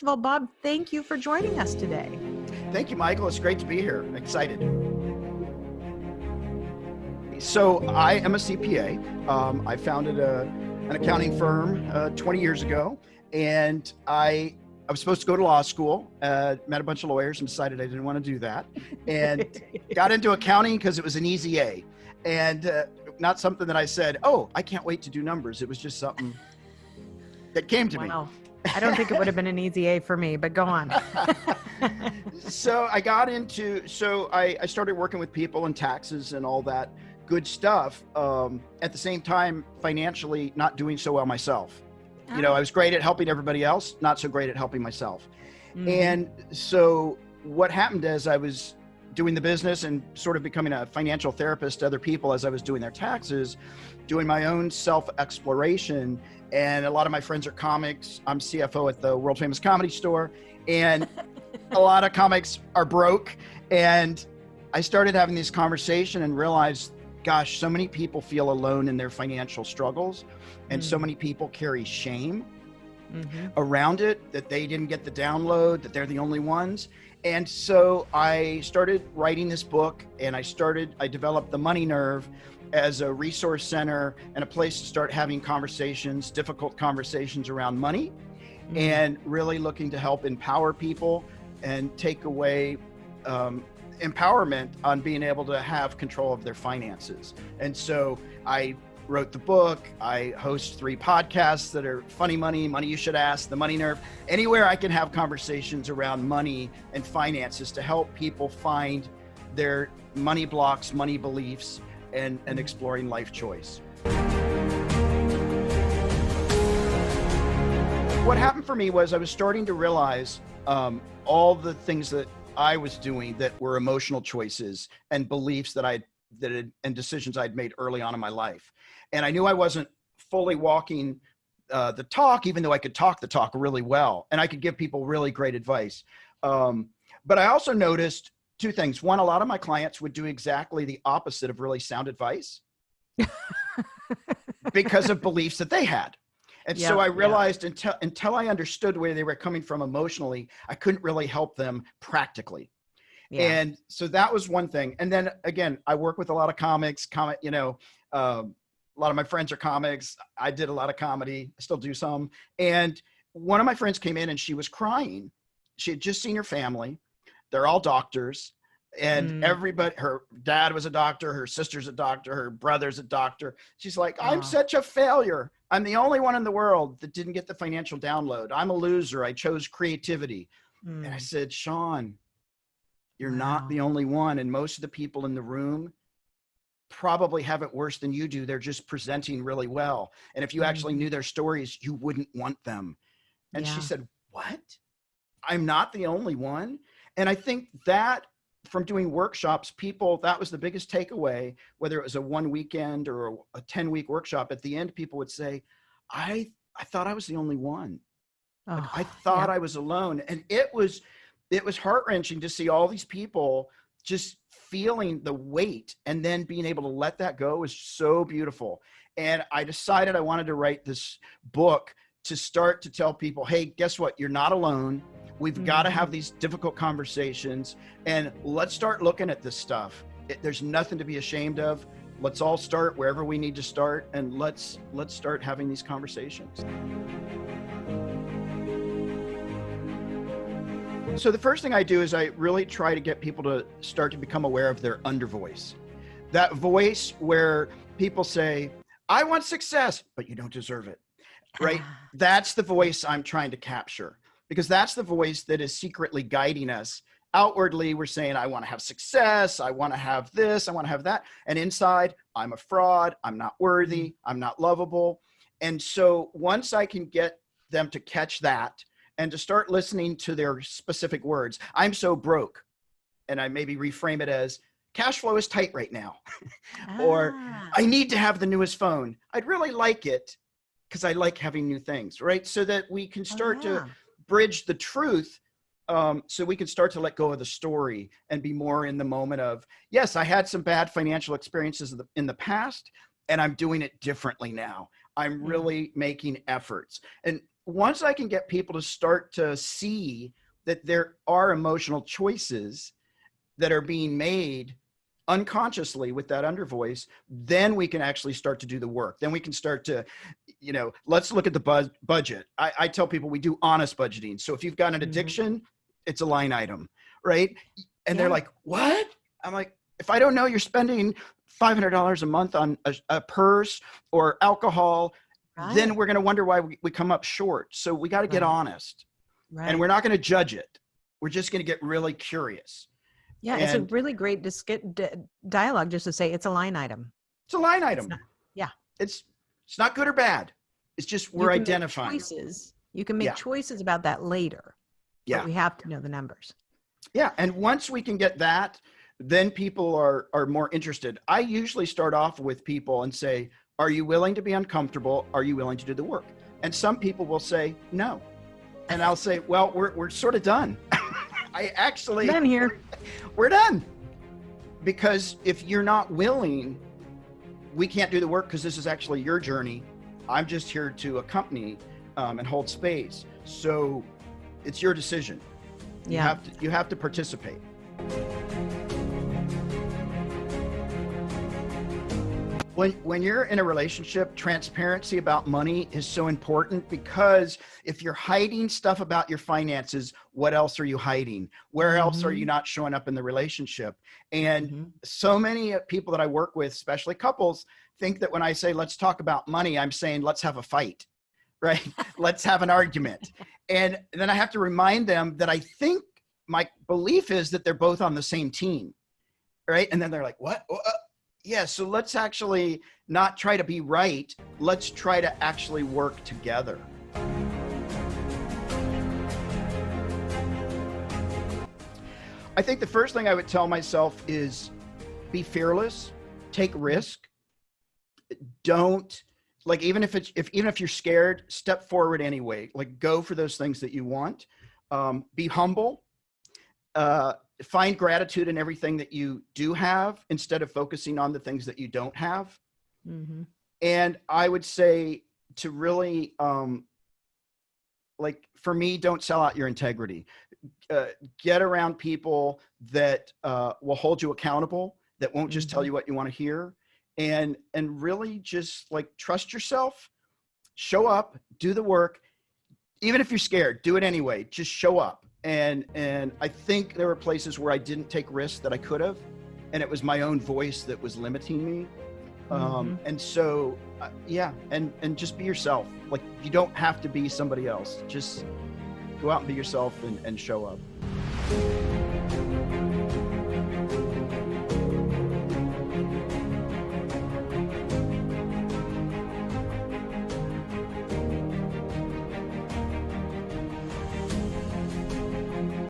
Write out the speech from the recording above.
first of all, Bob, thank you for joining us today. Thank you, Michael. It's great to be here. Excited. So I am a CPA. I founded an accounting firm 20 years ago, and I was supposed to go to law school, met a bunch of lawyers and decided I didn't want to do that, and got into accounting because it was an easy A, and not something that I said, oh, I can't wait to do numbers. It was just something that came to me. I don't think it would have been an easy A for me, but go on. So I started working with people and taxes and all that good stuff. At the same time, financially not doing so well myself. You know, I was great at helping everybody else, not so great at helping myself. Mm-hmm. And so what happened is I was doing the business and sort of becoming a financial therapist to other people as I was doing their taxes, doing my own self-exploration. And a lot of my friends are comics. I'm CFO at the world famous Comedy Store, and a lot of comics are broke. And I started having this conversation and realized, gosh, so many people feel alone in their financial struggles. And so many people carry shame around it, that they didn't get the download, that they're the only ones. And so I started writing this book, and I developed the Money Nerve as a resource center and a place to start having conversations, difficult conversations around money, and really looking to help empower people and take away empowerment on being able to have control of their finances. And so I wrote the book. I host 3 podcasts that are Funny Money, Money You Should Ask, The Money Nerve, anywhere I can have conversations around money and finances to help people find their money blocks, money beliefs, and exploring life choice. What happened for me was I was starting to realize all the things that I was doing that were emotional choices and beliefs and decisions I'd made early on in my life. And I knew I wasn't fully walking the talk, even though I could talk the talk really well. And I could give people really great advice. But I also noticed 2 things. One, a lot of my clients would do exactly the opposite of really sound advice because of beliefs that they had. And so I realized until I understood where they were coming from emotionally, I couldn't really help them practically. Yeah. And so that was one thing. And then again, I work with a lot of comics, a lot of my friends are comics. I did a lot of comedy. I still do some. And one of my friends came in and she was crying. She had just seen her family. They're all doctors, and everybody, her dad was a doctor, her sister's a doctor, her brother's a doctor. She's like, I'm such a failure. I'm the only one in the world that didn't get the financial download. I'm a loser. I chose creativity. And I said, Sean, you're not the only one. And most of the people in the room probably have it worse than you do. They're just presenting really well. And if you actually knew their stories, you wouldn't want them. And she said, what? I'm not the only one. And I think that from doing workshops, that was the biggest takeaway, whether it was a 1 weekend or a 10-week workshop. At the end, people would say, I thought I was the only one. Like, I thought I was alone. And it was heart-wrenching to see all these people just feeling the weight, and then being able to let that go was so beautiful. And I decided I wanted to write this book to start to tell people, hey, guess what? You're not alone. We've got to have these difficult conversations, and let's start looking at this stuff. There's nothing to be ashamed of. Let's all start wherever we need to start, and let's start having these conversations. So the first thing I do is I really try to get people to start to become aware of their undervoice. That voice where people say, I want success, but you don't deserve it, right? That's the voice I'm trying to capture, because that's the voice that is secretly guiding us. Outwardly, we're saying, I want to have success. I want to have this. I want to have that. And inside, I'm a fraud. I'm not worthy. I'm not lovable. And so once I can get them to catch that and to start listening to their specific words, I'm so broke. And I maybe reframe it as, cash flow is tight right now. Or I need to have the newest phone. I'd really like it because I like having new things, right? So that we can start to bridge the truth, so we can start to let go of the story and be more in the moment of, yes, I had some bad financial experiences in the past, and I'm doing it differently now. I'm really making efforts. And once I can get people to start to see that there are emotional choices that are being made unconsciously with that under voice, then we can actually start to do the work. Then we can start to, let's look at the budget. I tell people we do honest budgeting. So if you've got an addiction, it's a line item, right? And they're like, what? I'm like, if I don't know you're spending $500 a month on a purse or alcohol, then we're going to wonder why we come up short. So we got to get honest, and we're not going to judge it. We're just going to get really curious. Yeah, it's a really great dialogue just to say it's a line item. It's a line item. It's not good or bad. It's just we're identifying. Choices. You can make choices about that later. Yeah. But we have to know the numbers. Yeah. And once we can get that, then people are more interested. I usually start off with people and say, are you willing to be uncomfortable? Are you willing to do the work? And some people will say no. And I'll say, well, we're sort of done. Done here. We're done. Because if you're not willing, we can't do the work, because this is actually your journey. I'm just here to accompany and hold space. So it's your decision. Yeah. You have to participate. When you're in a relationship, transparency about money is so important, because if you're hiding stuff about your finances, what else are you hiding? Where else are you not showing up in the relationship? And so many people that I work with, especially couples, think that when I say, let's talk about money, I'm saying, let's have a fight, right? Let's have an argument. And then I have to remind them that I think my belief is that they're both on the same team, right? And then they're like, what? Yeah, so let's actually not try to be right. Let's try to actually work together. I think the first thing I would tell myself is be fearless, take risk. Don't, like, even if you're scared, step forward anyway. Like, go for those things that you want. Be humble. Find gratitude in everything that you do have, instead of focusing on the things that you don't have. And I would say to really, like, for me, don't sell out your integrity. Get around people that will hold you accountable, that won't just tell you what you want to hear, and really just, like, trust yourself, show up, do the work. Even if you're scared, do it anyway. Just show up. And I think there were places where I didn't take risks that I could have, and it was my own voice that was limiting me. And so, and just be yourself. Like, you don't have to be somebody else. Just go out and be yourself and show up.